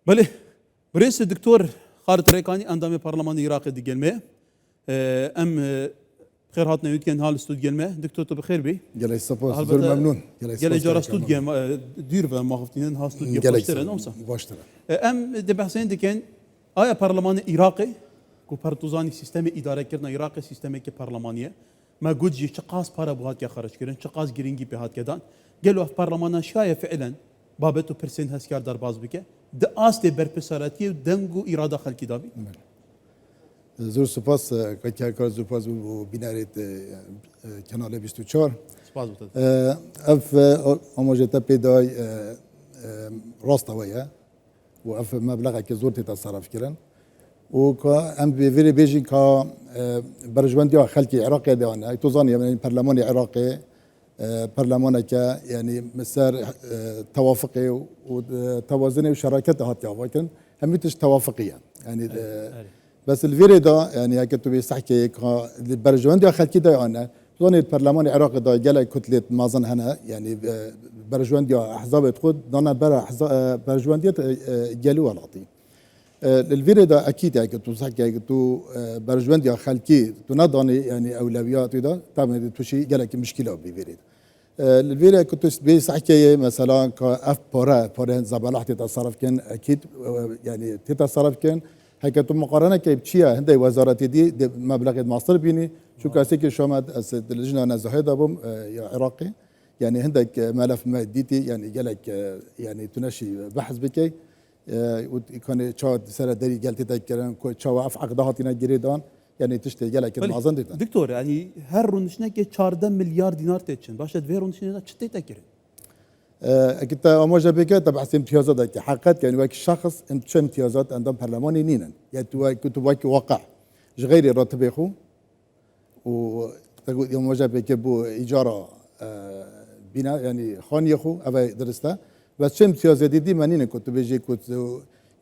بله برنس الدكتور خالد ريكاني اندام برلمان العراقي دي جلمه ام خير هاتنا يمكن هال استود جلمه دكتور تو بخير بي جلي سباس زور ممنون جلي جرى استود جلم دير و ما خفتين ها استود جلم باشتر نوصا باشتر ام دي بحسين دي كان آیا برلمان العراقي کو پرتوزانی سیستم اداره کردن عراقی سیستمی که پارلمانیه ما گوجی چقاس پارا بهات که خرج کردن چقاس گرینگی بهات کردن قالوا في برلمان شاية فعلا بابته برسنت هسكار دار باز بك ده آستي برپساراتي ودنگو إرادة خلقي دابي زور سپاس که کار زور سپاس بینارید کانال 24 سپاس بوده اف اموجتا پیدای راست ویا و اف مبلغ که زور تصرف کردن و که ام بیوری بیجین که برجوندی خلقی عراقی دیانه توزانی یعنی پارلمان عراقی برلمان که یعنی مسار توافقی و توازنی و شراکت هات یا واکن همیتش توافقیه یعنی بس الفيري دا يعني هيك تو بيحكي برجوان دي خلكي دا انا زون البرلمان العراقي دا جاي كتله مازن هنا يعني برجوان دي احزاب تقود دانا برا برجوان دي جالو العطي الفيري دا اكيد هيك تو بيحكي تو برجوان دي خلكي تو نضاني يعني اولويات دا طبعا توشي جاي مشكله بفيري الفيري كنت بيحكي مثلا كاف بورا زبالحتي تصرف كان اكيد يعني تتصرف كان هيك تو مقارنه كيف تشيا هندي وزارتي دي مبلغ مصر بيني شو كاسيك شومات اللجنه نزهيدا بوم عراقي يعني عندك ملف ماديتي يعني جالك يعني تنشي بحث بكي كان تشاد سنه دري قالت تذكرن تشوا اف عقداتنا جريدان يعني تشتي جالك المازن دكتور يعني هر رونشنك 14 مليار دينار تيتشن باشد في رونشنك تشتي تذكرن كنت أموجة بك تبع امتيازات حقت يعني واك شخص شو امتيازات عندهم برلماني نينا يعني كنت واك واقع غير راتب يخو وتقول يوم وجه بك بو إيجار بنا يعني خان يخو أبى درسته بس شو امتيازات دي مانين كنت بيجي كنت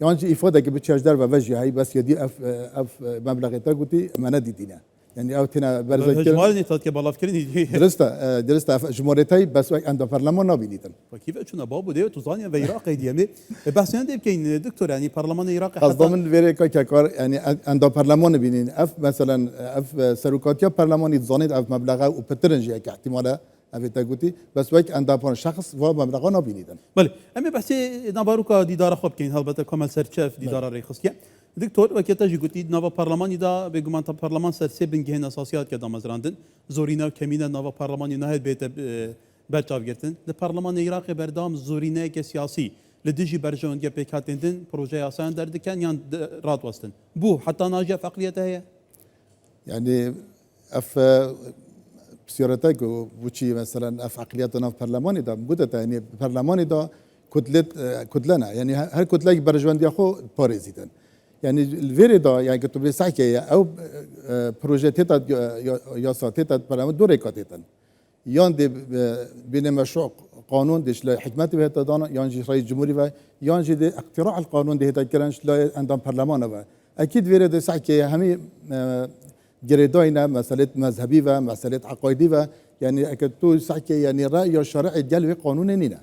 يعني إفادة كبتشاج دار بوجه هاي بس يدي أف مبلغ تقولي ما ندي دينا يعني أوتنا برزة جمالني تات كبلاف كرني درسته جمهوريتي بس عند برلمان نابينيتن فكيف أشونا بابو ده توزانيا في العراق ديامي بس عندي يمكن دكتور يعني برلمان العراق قصدي من فيريكا كار يعني عند برلمان بينين اف مثلا اف سروكاتيا برلمان يتزانيد اف مبلغه وبترنجي كاحتمال ابي تقولي بس ويك عند شخص ومبلغه نابينيتن بله أمي بحسي نباروكا ديدار خب كين هالبته كمال سرچف ديدار ريخسكيا دكتور وكيتا جوتي نوفا برلماني دا بيجمان تا برلمان سر سبن جهن اساسيات كدا مزراندن زورينا وكمينا نوفا برلماني نهاية بيت برچاف گرتن لبرلمان العراقي بردام زورينا كسياسي لديجي برجون جا بيكاتندن بروجي اسان دردكن يان رات وستن بو حتى ناجي في عقليتها هي يعني اف بسيرتك وشي مثلا اف عقليتنا في برلماني دا موجوده يعني برلماني دا كتلنا يعني هر كتله برجون دي اخو باريزيتن يعني الفيري دا يعني كنت بسحكي او بروجي تيتا ياسا تيتا برلمان دوري كاتيتن يان دي بين مشروع قانون ديش لا حكمتي بهتا دانا يان جي رئيس جمهوري و يان جي دي اقتراع القانون دي هتا كرنش لا عندهم برلمان و اكيد فيري دي سحكي همي جريداينا مسألة مذهبي و مسألة عقائدي و يعني اكيد تو سحكي يعني رأي الشرعي جلوي قانون نينا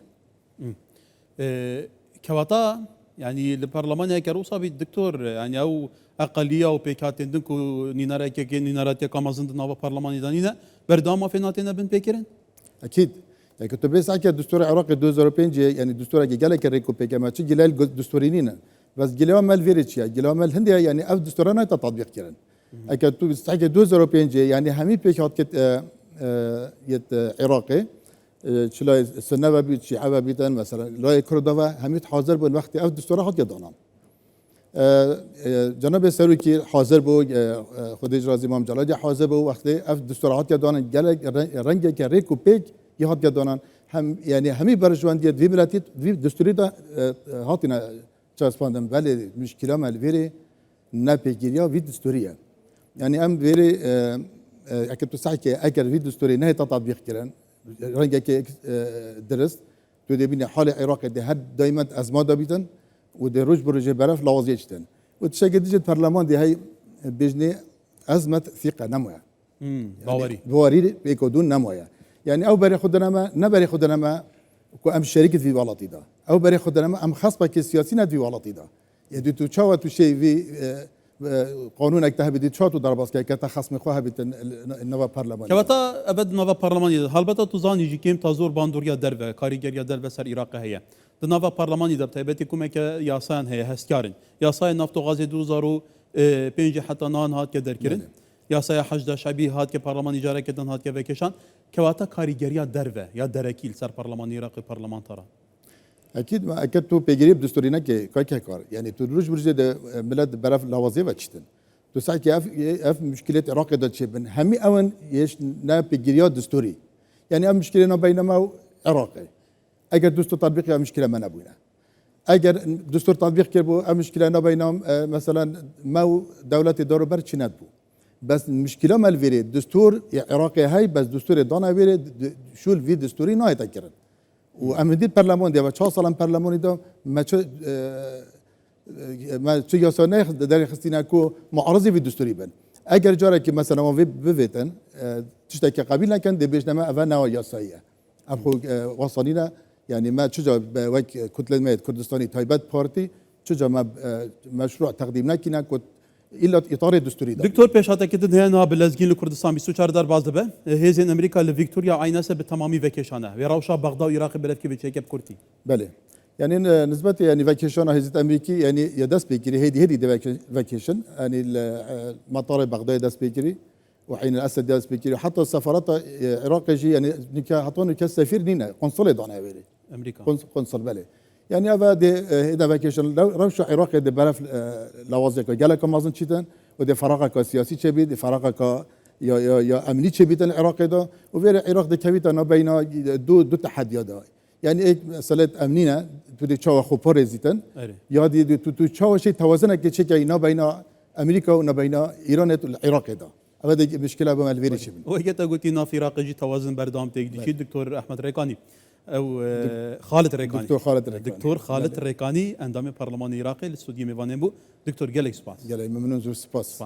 كواتا يعني البرلمان هيك روصا بالدكتور يعني او اقليه او بيكاتين دنكو نينارات كامازن نوفا برلمان دانينا برداما فيناتنا بن بيكرن اكيد يعني كنت بس حكي الدستور العراقي 2005 يعني الدستور جالك كريكو بيكا ما تجي جلال دستورينينا بس جلوا مال فيريتشيا جلوا مال هنديا يعني اف دستورنا تطبيق كرن اكيد تو بس حكي 2005 يعني همي بيكات كت يت عراقي شلا سنة بيت شيعة بيتن مثلا لا كردوا هميت حاضر بون وقت اف دستور حد يدانم جناب سروکی حاضر بود خودش رازی امام جلالی حاضر بود وقتی اف دستورات یادان جل رنگ که ریکو پیک یاد یادانن هم یعنی همی برجواندی وی ملتی وی دستوری دا هاتینا چسباندن ولی مشکل مال ویری نپیگیریا وی دستوریه یعنی ام ویری اگر تو سعی که اگر وی دستوری نه تطبیق کردن رنگ که درست تو دبین حال عراق ده هر دائما ازمات دابیدن وده روج بروجه برف لوازي جتن وتشاكي ديجي البرلمان دي هاي بجني أزمة ثقة نمويا بواري بيكودون نمويا يعني أو بري خدنا ما نبري خدنا ما كو أم شركة في بلاطي ده او برای خود ام خاص با که سیاسی ندوی والاتی دا یعنی تو چاو تو شی وی قانون اکته بدید چا تو در باز که تا خصم خواه بیت نوا پارلمان کواتا ابد نوا پارلمانی هلبته تو زانی جی کیم تا زور باندوریا درو کاریگریا درو سر عراق هيا د نوا پارلمانی د تایبتی کومه که یاسان هي هستکارن یاسای نفت و غاز 2005 حتی نان هات که درکرین یاسای 18 شبیه هات که پارلمان اجاره کردن هات که وکشان کواتا کاریگریا درو یا درکیل سر پارلمان عراق پارلمان ترا اكيد ما اكيد تو بيجريب دستورينا كاي كار يعني تو روج برجه ده بلاد برف لوازي واتشتن تو ساعه اف مشكله عراق ده تشبن همي اون يش نا بيجريات دستوري يعني اف مشكله بينما عراقي اگر دستور تطبيق يا مشكله ما نبونا اگر دستور تطبيق كربو اف مشكله بينهم مثلا ما دوله دور بر ندبو بس المشكله ما الفيري دستور عراقي هاي بس دستور دانا فيري شو الفي دستوري نايت اكرن وامدید پارلمان دیا و 4 سال پارلمانی دا ما چه یاسانه در خستینا کو معارضی به دستوری بن اگر جاره که مثلا ما بویتن تشتا که قبیل نکن دی بیشنما اول نوا یاساییه ام خو وصلنا يعني ما تشجع وك كتله ميت كردستاني تايبات بارتي تشجع ما مشروع تقديم نكينا كنت الا اطار دستوري دكتور پیشاته که هنا بلزگین لکردستان 24 در باز به هیزن امریکا لویکتوریا عیناسه به تمامی وکیشانه و روشا بغداد و عراق بلد که به چیکب کردی بله يعني نسبة يعني فاكيشن هزت امريكي يعني يدس بيكري هيدي فاكيشن يعني مطار بغداد يدس بيكري وحين الاسد يدس بيكري حتى السفارات العراق يجي يعني حطون كسفير نينا قنصلي دانا ويلي امريكا قنصل بله يعني افا دي هيدا فاكيشن روش عراق دي برف لوازيك جالك مازن تشيتن ودي فراغك سياسي تشبي دي فراغك يا امني تشبي العراق ده وفير العراق دي كبيتا بين دو تحديات يعني ايه مساله امنينا تودي تشاو خو باريزيتن يا دي تو تشاو شيء توازنك تشكي بين امريكا وبين ايران والعراق ده هذا دي مشكله بما الفيري شبل وهيك قلتي ناف عراق يجي توازن بردام تيجي دكتور احمد ريكاني او خالد ريكاني دكتور خالد ريكاني اندام برلمان العراقي الاستوديو ميفانيمبو دكتور جالكس باس ممنون زور سباس